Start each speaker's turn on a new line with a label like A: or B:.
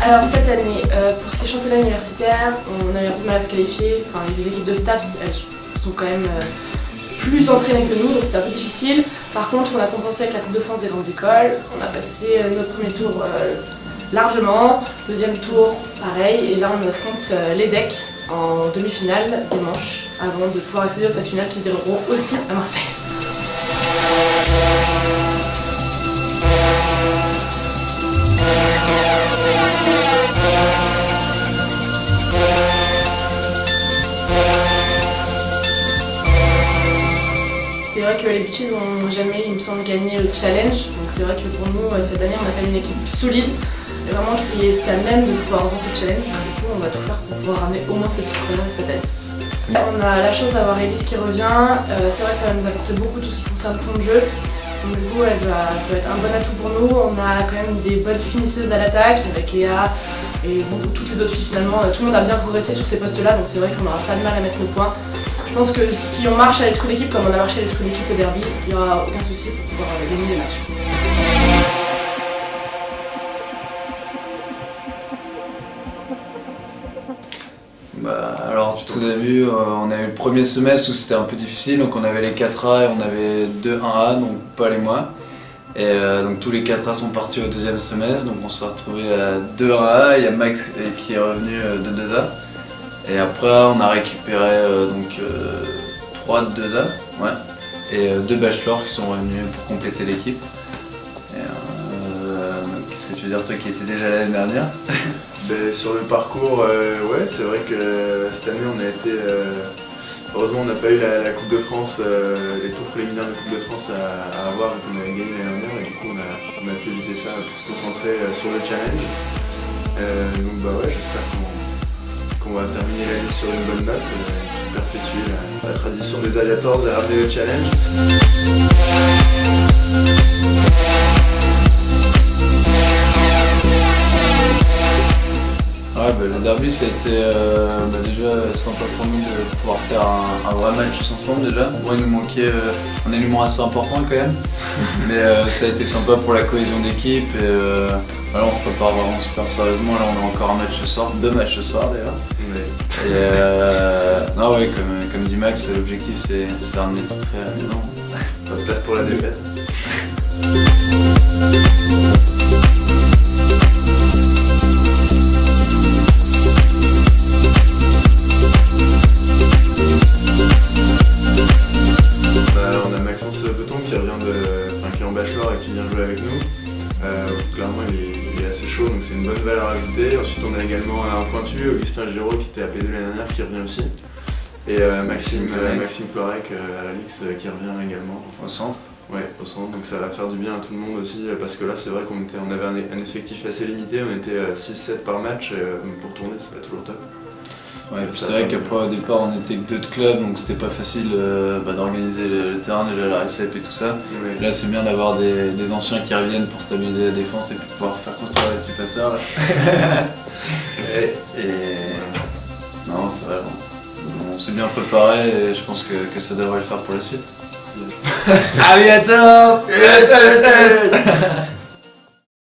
A: Alors cette année, pour ce qui est championnat universitaire, on a eu un peu de mal à se qualifier. Enfin, les équipes de STAPS, elles sont quand même plus entraînées que nous, donc c'était un peu difficile. Par contre, on a compensé avec la Coupe de France des grandes écoles. On a passé notre premier tour largement, deuxième tour pareil, et là on affronte l'EDEC en demi-finale dimanche, avant de pouvoir accéder aux phases finales qui se dérouleront aussi à Marseille. C'est vrai que les Beaches n'ont jamais, il me semble, gagné le challenge. Donc c'est vrai que pour nous, cette année, on a fait une équipe solide, et vraiment qui est à même de pouvoir remporter le challenge. Du coup, on va tout faire pour pouvoir ramener au moins ce titre-là cette année. On a la chance d'avoir Elise qui revient. C'est vrai que ça va nous apporter beaucoup tout ce qui concerne le fond de jeu. Donc du coup, ça va être un bon atout pour nous. On a quand même des bonnes finisseuses à l'attaque avec Léa et bon, toutes les autres filles finalement. Tout le monde a bien progressé sur ces postes-là, donc c'est vrai qu'on n'aura pas de mal à mettre nos points. Je pense que si on marche à l'esprit d'équipe comme on a marché à l'esprit d'équipe au derby, il n'y aura aucun souci pour pouvoir gagner les matchs.
B: Alors tout début, on a eu le premier semestre où c'était un peu difficile, donc on avait les 4A et on avait 2 1A, donc pas les moi. Et donc tous les 4A sont partis au deuxième semestre, donc on s'est retrouvé à 2 1A, il y a Max qui est revenu de 2A. Et après on a récupéré 3 de 2A, ouais, et 2 bachelors qui sont revenus pour compléter l'équipe. Qu'est-ce que tu veux dire toi qui étais déjà l'année dernière?
C: Sur le parcours, ouais, c'est vrai que cette année on a été... heureusement on n'a pas eu la Coupe de France, les tours préliminaires de Coupe de France à avoir et qu'on avait gagné l'année dernière, et du coup on a pu éviter ça pour se concentrer sur le challenge. Donc bah ouais, j'espère qu'on va terminer l'année sur une bonne note et perpétuer la tradition des Aviators et ramener le challenge.
B: Ouais, le derby ça a été déjà sympa pour nous de pouvoir faire un vrai match tous ensemble déjà. Bon, il nous manquait un élément assez important quand même, mais ça a été sympa pour la cohésion d'équipe et là on se prépare vraiment super sérieusement. Là on a encore un match ce soir, 2 matchs ce soir d'ailleurs. Ouais. Et non ouais, comme dit Max, l'objectif c'est de ramener le trophée à la maison.
C: Pas de place pour la défaite. Qui est en bachelor et qui vient jouer avec nous. Clairement il est assez chaud, donc c'est une bonne valeur ajoutée. Ensuite on a également un pointu, Augustin Giraud qui était à P2 l'année dernière qui revient aussi. Et Maxime Cloirec à la Lix qui revient également.
B: Au centre?
C: Ouais, au centre, donc ça va faire du bien à tout le monde aussi, parce que là c'est vrai qu'on avait un effectif assez limité, on était 6-7 par match, et pour tourner ça va être toujours top.
B: Ouais, c'est vrai qu'après au départ on était que 2 de club, donc c'était pas facile d'organiser le terrain, déjà la récep et tout ça. Oui. Là c'est bien d'avoir des anciens qui reviennent pour stabiliser la défense et puis de pouvoir faire construire les petits passeurs. et non, ça va, on s'est bien préparé et je pense que ça devrait le faire pour la suite.
D: Aviators! Yes, yes, yes.